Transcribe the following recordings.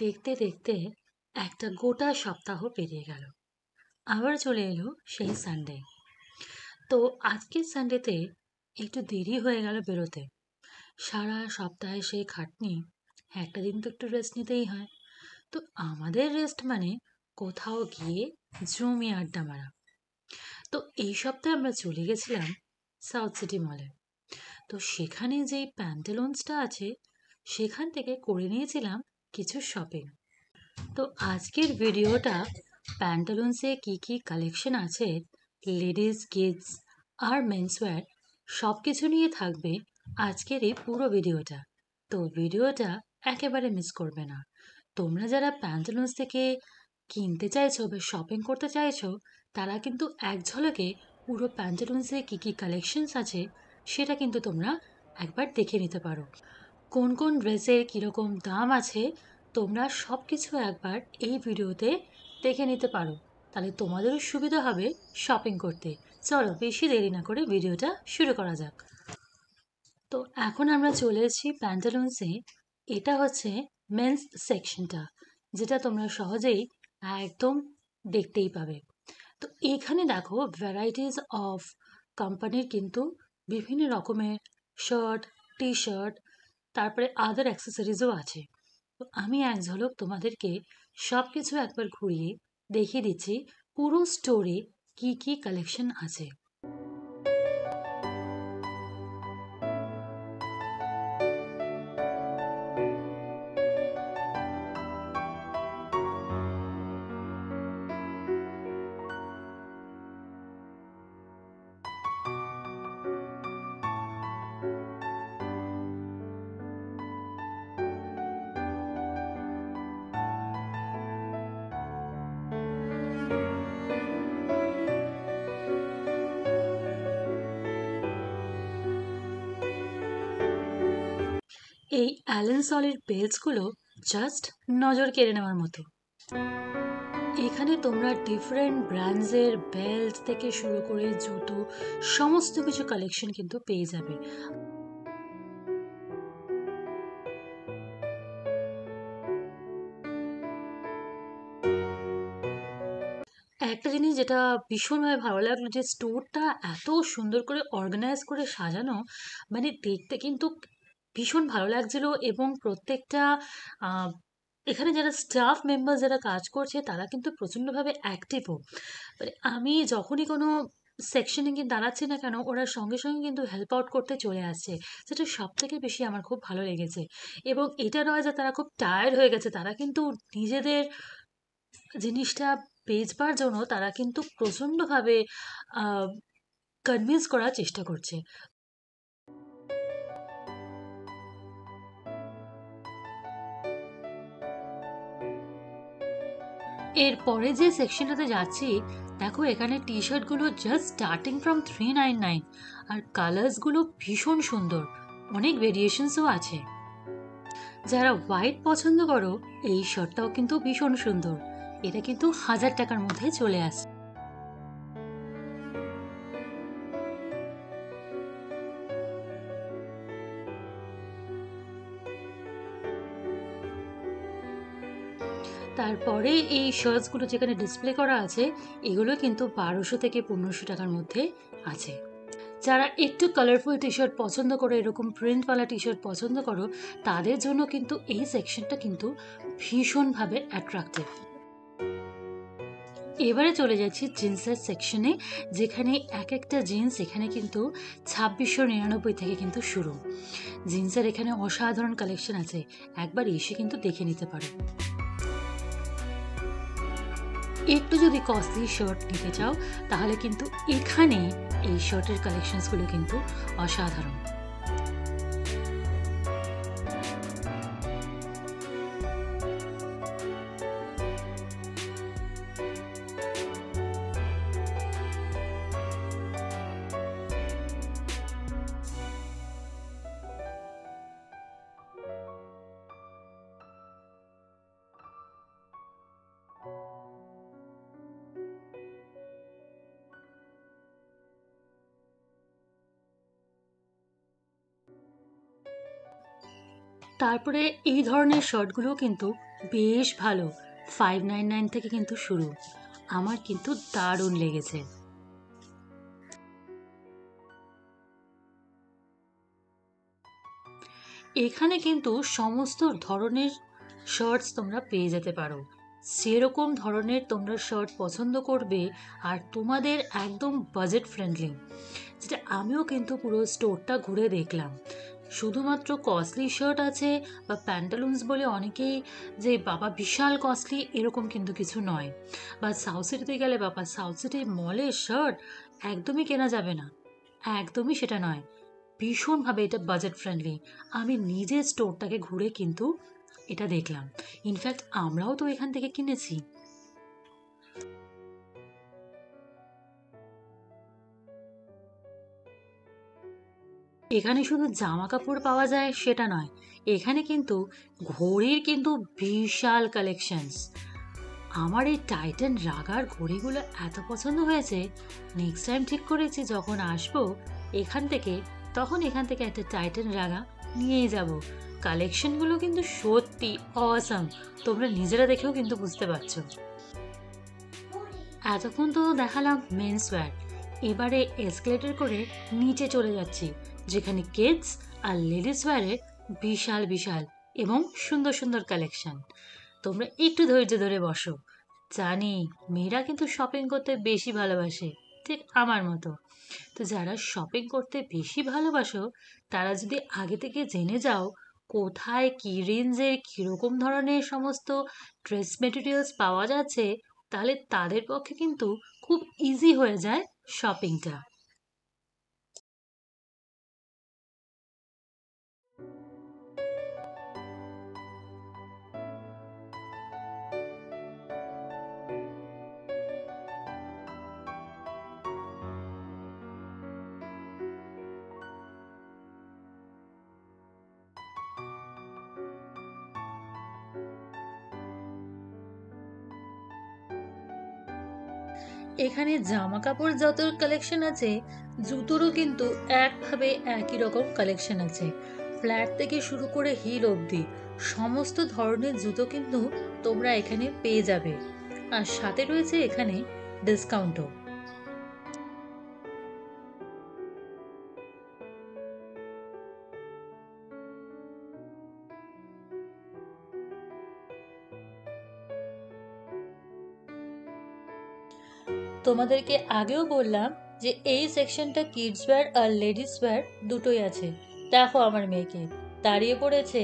দেখতে দেখতে একটা গোটা সপ্তাহ পেরিয়ে গেল। আবার চলে এলো সেই সানডে। তো আজকের সানডেতে একটু দেরি হয়ে গেল বেরোতে। সারা সপ্তাহে সেই খাটনি, একটা দিন তো একটু রেস্ট নিতেই হয়। তো আমাদের রেস্ট মানে কোথাও গিয়ে জমিয়ে আড্ডা মারা। তো এই সপ্তাহে আমরা চলে গেছিলাম সাউথ সিটি মলে। তো সেখানে যেই প্যান্টালুন্সটা আছে সেখান থেকে করে নিয়েছিলাম কিছু শপিং। তো আজকের ভিডিওটা প্যান্টালুন্সে কি কি কালেকশন আছে, লেডিস, কিডস আর মেন্সওয়্যার সব কিছু নিয়ে থাকবে আজকের এই পুরো ভিডিওটা। তো ভিডিওটা একেবারে মিস করবে না। তোমরা যারা প্যান্টালুন্স থেকে কিনতে চাইছো বা শপিং করতে চাইছো, তারা কিন্তু এক ঝলকে পুরো প্যান্টালুন্সে কি কি কালেকশনস আছে সেটা কিন্তু তোমরা একবার দেখে নিতে পারো। কোন কোন ড্রেসের কীরকম দাম আছে তোমরা সব কিছু একবার এই ভিডিওতে দেখে নিতে পারো। তাহলে তোমাদেরও সুবিধা হবে শপিং করতে। চলো বেশি দেরি না করে ভিডিওটা শুরু করা যাক। তো এখন আমরা চলে এসেছি প্যান্টালুন্সে। এটা হচ্ছে মেন্স সেকশনটা, যেটা তোমরা সহজেই একদম দেখতেই পাবে। তো এখানে দেখো ভ্যারাইটিস অফ কোম্পানির কিন্তু বিভিন্ন রকমের শার্ট, টি শার্ট, তারপরে আদার অ্যাক্সেসরিজও আছে। তো আমি এক ঝলক তোমাদেরকে সব কিছু একবার ঘুরিয়ে দেখিয়ে দিচ্ছি পুরো স্টোরে কি কি কালেকশন আছে। এই অ্যালেন সলির বেল্টসগুলো জাস্ট নজর কেড়ে নেওয়ার মতো। এখানে তোমরা ডিফারেন্ট ব্র্যান্ডসের বেল্ট থেকে শুরু করে জুতো সমস্ত কিছু কালেকশন কিন্তু পেয়ে যাবে। একটা জিনিস যেটা ভীষণভাবে ভালো লাগলো, যে স্টোরটা এত সুন্দর করে অর্গানাইজ করে সাজানো, মানে দেখতে কিন্তু ভীষণ ভালো লাগছিল। এবং প্রত্যেকটা আহ, এখানে যারা স্টাফ মেম্বার যারা কাজ করছে তারা কিন্তু প্রচণ্ডভাবে অ্যাক্টিভও। মানে আমি যখনই কোনো সেকশনে গিয়ে দাঁড়াচ্ছি না কেন, ওরা সঙ্গে সঙ্গে কিন্তু হেল্প আউট করতে চলে আসছে, যেটা সব থেকে বেশি আমার খুব ভালো লেগেছে। এবং এটা নয় যে তারা খুব টায়ার্ড হয়ে গেছে, তারা কিন্তু নিজেদের জিনিসটা বেচবার জন্য তারা কিন্তু প্রচণ্ডভাবে কনভিন্স করার চেষ্টা করছে। এরপরে যে সেকশনটাতে যাচ্ছি, দেখো এখানে টি শার্টগুলো জাস্ট স্টার্টিং ফ্রম 399। আর কালার্সগুলো ভীষণ সুন্দর, অনেক ভেরিয়েশনসও আছে। যারা হোয়াইট পছন্দ করো, এই শার্টটাও কিন্তু ভীষণ সুন্দর। এটা কিন্তু 1000 টাকার মধ্যে চলে আসে। তারপরে এই শার্টসগুলো যেখানে ডিসপ্লে করা আছে, এগুলো কিন্তু 1200 থেকে 1500 টাকার মধ্যে আছে। যারা একটু কালারফুল টি শার্ট পছন্দ করো, এরকম প্রিন্টওয়ালা টি শার্ট পছন্দ করো, তাদের জন্য কিন্তু এই সেকশনটা কিন্তু ভীষণভাবে অ্যাট্রাক্টিভ। এবারে চলে যাচ্ছি জিন্সের সেকশনে, যেখানে এক একটা জিন্স এখানে কিন্তু 2699 থেকে কিন্তু শুরু। জিন্সের এখানে অসাধারণ কালেকশন আছে, একবার এসে কিন্তু দেখে নিতে পারো। একটু যদি কস্টলি শার্ট নিতে চাও, তাহলে কিন্তু এখানে এই শার্টের কালেকশনসগুলো কিন্তু অসাধারণ। তারপরে এই ধরনের শার্টগুলো কিন্তু বেশ ভালো, 599 থেকে কিন্তু শুরু। আমার কিন্তু দারুণ লেগেছে। এখানে কিন্তু সমস্ত ধরনের শার্টস তোমরা পেয়ে যেতে পারো, সেরকম ধরনের তোমরা শার্ট পছন্দ করবে আর তোমাদের একদম বাজেট ফ্রেন্ডলি, যেটা আমিও কিন্তু পুরো স্টোরটা ঘুরে দেখলাম। শুধুমাত্র কস্টলি শার্ট আছে বা প্যান্টালুন্স বলে অনেকেই যে বাবা বিশাল কস্টলি এরকম কিন্তু কিছু নয়। বা সাউথ সিটিতে গেলে বাবা সাউথ সিটি মলের শার্ট একদমই কেনা যাবে না, একদমই সেটা নয়। ভীষণভাবে এটা বাজেট ফ্রেন্ডলি। আমি নিজে স্টোরটাকে ঘুরে কিন্তু এটা দেখলাম। ইনফ্যাক্ট আমরাও তো এখান থেকে কিনেছি। এখানে শুধু জামা কাপড় পাওয়া যায় সেটা নয়, এখানে কিন্তু ঘড়ির কিন্তু বিশাল কালেকশনস। আমার এই টাইটান রাগার ঘড়িগুলো এত পছন্দ হয়েছে, নেক্সট টাইম ঠিক করেছি যখন আসবো এখান থেকে, তখন এখান থেকে একটা টাইটান রাগা নিয়েই যাব। কালেকশনগুলো কিন্তু সত্যি অসাম, তোমরা নিজেরা দেখেও কিন্তু বুঝতে পারছো। এতক্ষণ তো দেখালাম মেন্স ওয়্যার, এবারে এসকেলেটর করে নিচে চলে যাচ্ছি, যেখানে কিডস আর লেডিস ওয়্যারের বিশাল বিশাল এবং সুন্দর সুন্দর কালেকশন। তোমরা একটু ধৈর্য ধরে বসো। জানি মেয়েরা কিন্তু শপিং করতে বেশি ভালোবাসে, ঠিক আমার মতো। তো যারা শপিং করতে বেশি ভালোবাসো তারা যদি আগে থেকে জেনে যাও কোথায় কী রেঞ্জের কীরকম ধরনের সমস্ত ড্রেস মেটেরিয়ালস পাওয়া যাচ্ছে, তাহলে তাদের পক্ষে কিন্তু খুব ইজি হয়ে যায় শপিংটা। এখানে জামা কাপড় যত কালেকশন আছে, জুতোরও কিন্তু একভাবে একই রকম কালেকশন আছে। ফ্ল্যাট থেকে শুরু করে হিল অবধি সমস্ত ধরনের জুতো কিন্তু তোমরা এখানে পেয়ে যাবে। আর সাথে রয়েছে এখানে ডিসকাউন্টও। তোমাদেরকে আগেও বললাম যে এই সেকশনটা কিডস ওয়্যার আর লেডিস ওয়্যার দুটোই আছে। দেখো আমার মেয়েকে দাঁড়িয়ে পড়েছে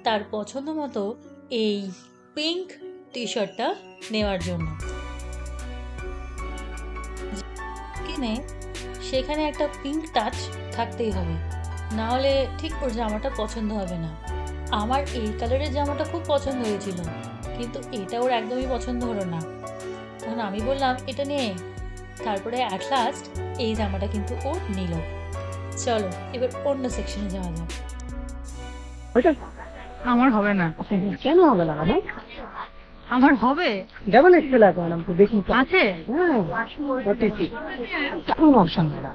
তার পছন্দ মতো এই পিঙ্ক টি শার্টটা নেওয়ার জন্য। কিনে সেখানে একটা পিঙ্ক টাচ থাকতেই হবে, না হলে ঠিক ওর জামাটা পছন্দ হবে না। আমার এই কালারের জামাটা খুব পছন্দ হয়েছিল, কিন্তু এটা ওর একদমই পছন্দ হলো না। তখন আমি বললাম এটা নিয়ে, তারপরে অ্যাট লাস্ট এই জামাটা কিন্তু ও নিল। চলো এবার অন্য সেকশনে যাওয়া যাক। আমার হবে না। কেন হবে না ভাই? আমার হবে যেমন এক্সেল এখন আমি দেখি তো আছে। হ্যাঁ ওটিসি কোন অপশন না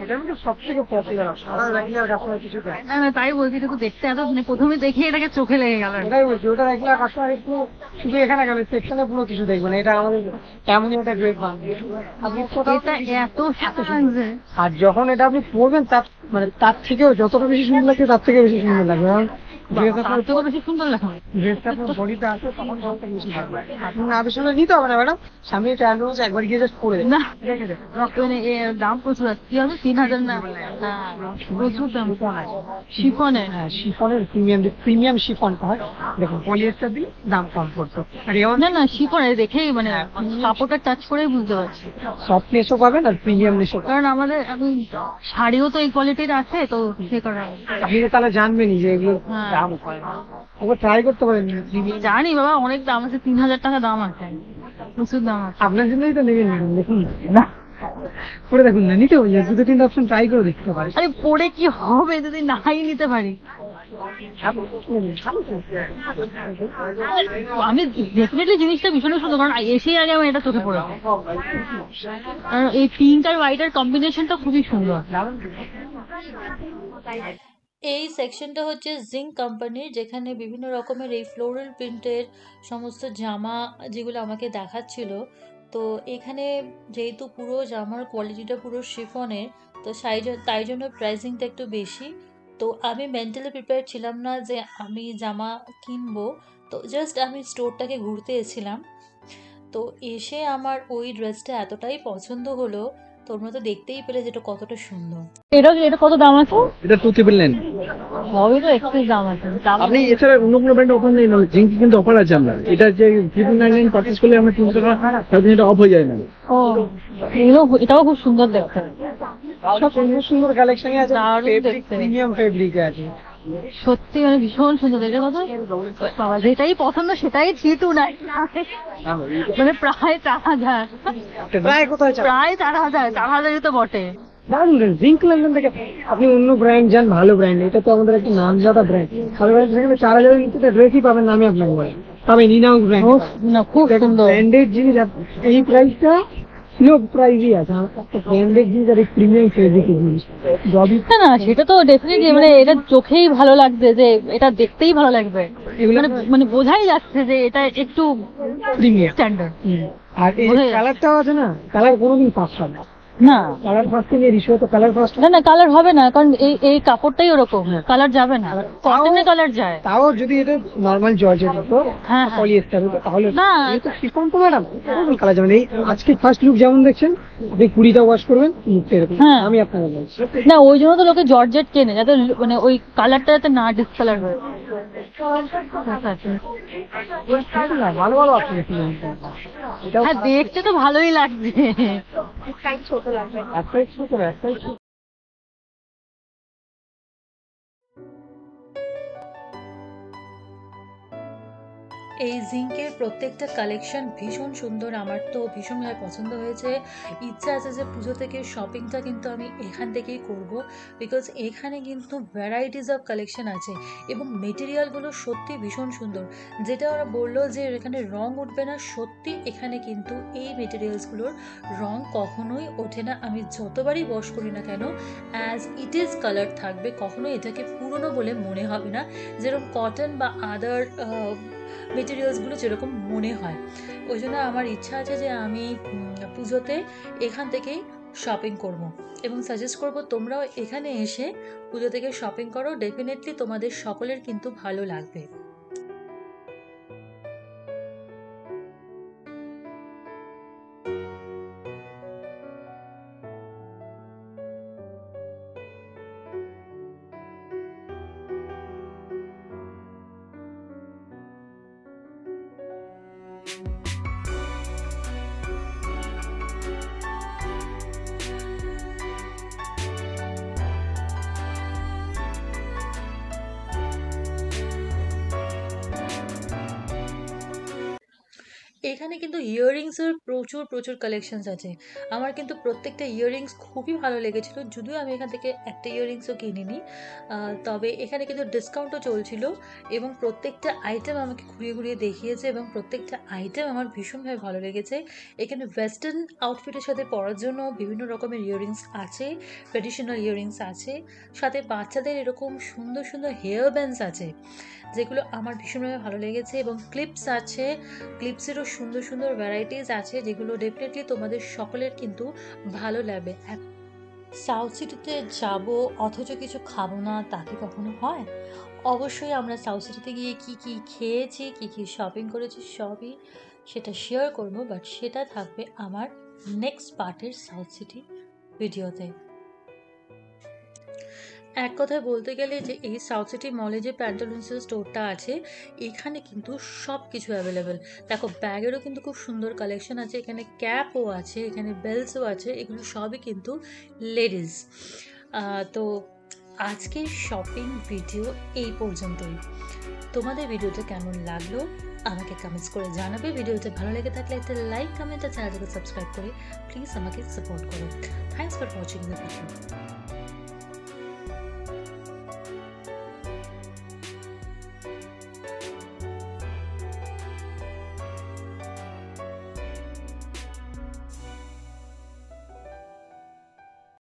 এটা কিন্তু সবথেকে পপুলার অপশন। আর রেগুলার কাস্টমার কিছু দেয় না না, তাই বলছি, এটা তো দেখতে এত, মানে প্রথমে দেখে এটাকে চোখে লেগে গেল। এটাই বলছি, ওটা রেগুলার কাস্টমার একটু শুধু এখানে গেলে সেকশনে পুরো কিছু দেখবেন। এটা আমাদের এমনই একটা গ্রেট মান। আপনি এটা এত লাগছে। আর যখন এটা আপনি পড়বেন তার মানে তার থেকেও যতটা বেশি সুন্দর লাগছে তার থেকে বেশি সুন্দর লাগবে। কারণ তার থেকেও বেশি সুন্দর লাগা। ড্রেসটা আপনার বডিতে আসে তখন সবটা বেশি লাগবে। আপনি না বেশি হলে নিতে হবে না ম্যাডাম, সামনে ট্রায়াল রুম আছে, একবার গিয়ে জাস্ট পড়ে দেন। না মানে এর দাম প্রচুর আছে। কি হবে 3000 না? প্রচুর দাম। শিফনের। হ্যাঁ শিফনের প্রিমিয়াম শিফনটা হয়, দেখুন পলিয়েস্টার দিয়ে দাম কম পড়তো। আর না না, শিফনের দেখেই মানে কাপড়টা টাচ করেই বুঝতে পারছি সফটনেসও পাবেন আর প্রিমিয়ামনেসও পাবেন। কারণ আমাদের আমি শাড়িও তো এই কোয়ালিটির আছে, তো সে কারণে আপনি তো তাহলে জানবেনই যে এগুলো হ্যাঁ। দাম হয়। ওকে ট্রাই করতে পারেন। জানি বাবা, অনেক দাম আছে, 3000 টাকা দাম আছে, প্রচুর দাম আছে। আপনার জন্যই তো নেবেন দেখুন না, করে দেখুন না, নিতে হবে, দুটো তিনটা অপশন ট্রাই করে দেখতে পারে। আরে পরে কি হবে যদি নাই নিতে পারি? আমি ডেফিনেটলি জিনিসটা ভীষণ সুন্দর, কারণ এসেই আগে আমার এটা চোখে পড়েছে। আর এই পিঙ্ক আর হোয়াইট এর কম্বিনেশনটা খুবই সুন্দর। এই সেকশনটা হচ্ছে জিঙ্ক কোম্পানির, যেখানে বিভিন্ন রকমের এই ফ্লোরাল প্রিন্টের সমস্ত জামা যেগুলো আমাকে দেখাচ্ছিল। তো এখানে যেহেতু পুরো জামার কোয়ালিটিটা পুরো শিফনের, তো তাই জন্য প্রাইসিংটা একটু বেশি। তো আমি মেন্টালি প্রিপেয়ার ছিলাম না যে আমি জামা কিনবো, তো জাস্ট আমি স্টোরটাকে ঘুরতে এসেছিলাম। তো এসে আমার ওই ড্রেসটা এতটাই পছন্দ হলো, তোমরা তো দেখতেই পেলে যেটা কতটা সুন্দর। এটা কত দাম আছে? এটা 299। হবে তো এক্সেস দাম আছে। আপনি এছাড়া অন্য কোনো ব্র্যান্ডে অফার নেই, জিঙ্ক কিন্তু অফার আছে। আমরা এটা যে 399 পারচেজ করলে আমরা 300 টাকা তাহলে এটা অফ হয়ে যায় না। ও, এটাও খুব সুন্দর দেখতে। সব সুন্দর সুন্দর কালেকশনই আছে, দারুণ ফেব্রিক দেখতে। প্রিমিয়াম ফেব্রিক আছে। সত্যি মানে ভীষণ সুন্দর। এটা কত? বাবা, যেটাই পছন্দ সেটাই 329, মানে প্রায় 4000। প্রায় কোথায় চান? প্রায় 4000 তো বটে। দারুণ জিঙ্ক লন্ডন থেকে আপনি অন্য ব্র্যান্ড যান, ভালো ব্র্যান্ড, এটা তো আমাদের একটা নামজাদা ব্র্যান্ড। ভালো ব্র্যান্ড সেখানে 4000 এর নিচে ড্রেসই পাবেন না, আমি আপনাকে বলি। তবে নিনাউস ব্র্যান্ড না, খুব সুন্দর। ব্র্যান্ডেড জিনিস, এই প্রাইসটা লো প্রাইসই আছে। একটা ব্র্যান্ডেড জিনিস আর প্রিমিয়াম ফেব্রিকের জিনিস জবই না, সেটা তো ডেফিনেটলি, মানে এটা চোখেই ভালো লাগবে, যে এটা দেখতেই ভালো লাগবে। এগুলো মানে বোঝাই যাচ্ছে যে এটা একটু প্রিমিয়াম। স্ট্যান্ডার্ড। আর এই বোঝা যাচ্ছে। কালারটাও আছে না, কালার কোনোদিন পাস হবে না। না কালার ফার্স্ট নিয়ে রিসো তো কালার ফার্স্ট। না, কালার হবে না, কারণ এই কাপড়টাই ওরকম, হ্যাঁ। কালার যাবে না। কটনে কালার যায়। তাও যদি এটা নরমাল জর্জেট হতো, হ্যাঁ, পলিয়েস্টার হতো, তাহলে না। এটা শিফন তো ম্যাডাম কালার যাবে না। এই আজকে ফার্স্ট লুক যেমন দেখছেন, আপনি 20টা ওয়াশ করবেন, লুকটা এরকম। হ্যাঁ। আমি আপনাকে বলছি না, ওই জন্য তো লোকে জর্জেট কেনে, যাতে মানে ওই কালারটা যাতে না ডিসকালার হয়। ভালো ভালো আছে। এটাও হ্যাঁ, দেখতে তো ভালোই লাগছে। একটাই ছোট, একটাই ছোট। এই জিঙ্কের প্রত্যেকটা কালেকশন ভীষণ সুন্দর, আমার তো ভীষণভাবে পছন্দ হয়েছে। ইচ্ছা আছে যে পুজো থেকে শপিংটা কিন্তু আমি এখান থেকেই করব, বিকজ এখানে কিন্তু ভ্যারাইটিস অফ কালেকশন আছে এবং মেটেরিয়ালগুলো সত্যি ভীষণ সুন্দর। যেটা ওরা বললো যে এখানে রং উঠবে না, সত্যি এখানে কিন্তু এই মেটেরিয়ালসগুলোর রং কখনোই ওঠে না। আমি যতবারই ওয়াশ করি না কেন, অ্যাজ ইট ইজ কালার থাকবে, কখনোই এটাকে পুরনো বলে মনে হবে না, যেরকম কটন বা আদার মেটেরিয়ালসগুলো যেরকম মনে হয়। ওই জন্য আমার ইচ্ছা আছে যে আমি পুজোতে এখান থেকেই শপিং করব এবং সাজেস্ট করব তোমরাও এখানে এসে পুজো থেকে শপিং করো, ডেফিনেটলি তোমাদের সকলের কিন্তু ভালো লাগবে। এখানে কিন্তু ইয়াররিংসের প্রচুর প্রচুর কালেকশনস আছে। আমার কিন্তু প্রত্যেকটা ইয়াররিংস খুবই ভালো লেগেছিল, যদিও আমি এখান থেকে একটা ইয়াররিংসও কিনিনি, তবে এখানে কিন্তু ডিসকাউন্টও চলছিল এবং প্রত্যেকটা আইটেম আমাকে ঘুরিয়ে ঘুরিয়ে দেখিয়েছে এবং প্রত্যেকটা আইটেম আমার ভীষণভাবে ভালো লেগেছে। এখানে ওয়েস্টার্ন আউটফিটের সাথে পরার জন্য বিভিন্ন রকমের ইয়াররিংস আছে, ট্র্যাডিশনাল ইয়াররিংস আছে, সাথে বাচ্চাদের এরকম সুন্দর সুন্দর হেয়ার ব্যান্ডস আছে যেগুলো আমার ভীষণভাবে ভালো লেগেছে, এবং ক্লিপস আছে, ক্লিপসেরও সুন্দর সুন্দর ভ্যারাইটিস আছে যেগুলো ডেফিনেটলি তোমাদের সকলের কিন্তু ভালো লাগবে। সাউথ সিটিতে যাব অথচ কিছু খাবো না, তা কি কখনো হয়? অবশ্যই আমরা সাউথ সিটিতে গিয়ে কি কি খেয়েছি, কি কি শপিং করেছি, সবই সেটা শেয়ার করব, বাট সেটা থাকবে আমার নেক্সট পার্টের সাউথ সিটি ভিডিওতে। এক কথায় বলতে গেলে যে এই সাউথ সিটি মলে যে প্যান্টালুন্সের স্টোরটা আছে, এখানে কিন্তু সব কিছু অ্যাভেলেবেল। দেখো, ব্যাগেরও কিন্তু খুব সুন্দর কালেকশন আছে, এখানে ক্যাপও আছে, এখানে বেল্টসও আছে, এগুলো সবই কিন্তু লেডিস। তো আজকের শপিং ভিডিও এই পর্যন্তই। তোমাদের ভিডিওটা কেমন লাগলো আমাকে কমেন্টস করে জানাবে। ভিডিওটা ভালো লেগে থাকলে একটা লাইক, কমেন্ট আর চ্যানেলটাকে সাবস্ক্রাইব করে প্লিজ আমাকে সাপোর্ট করো। Thanks for watching the video.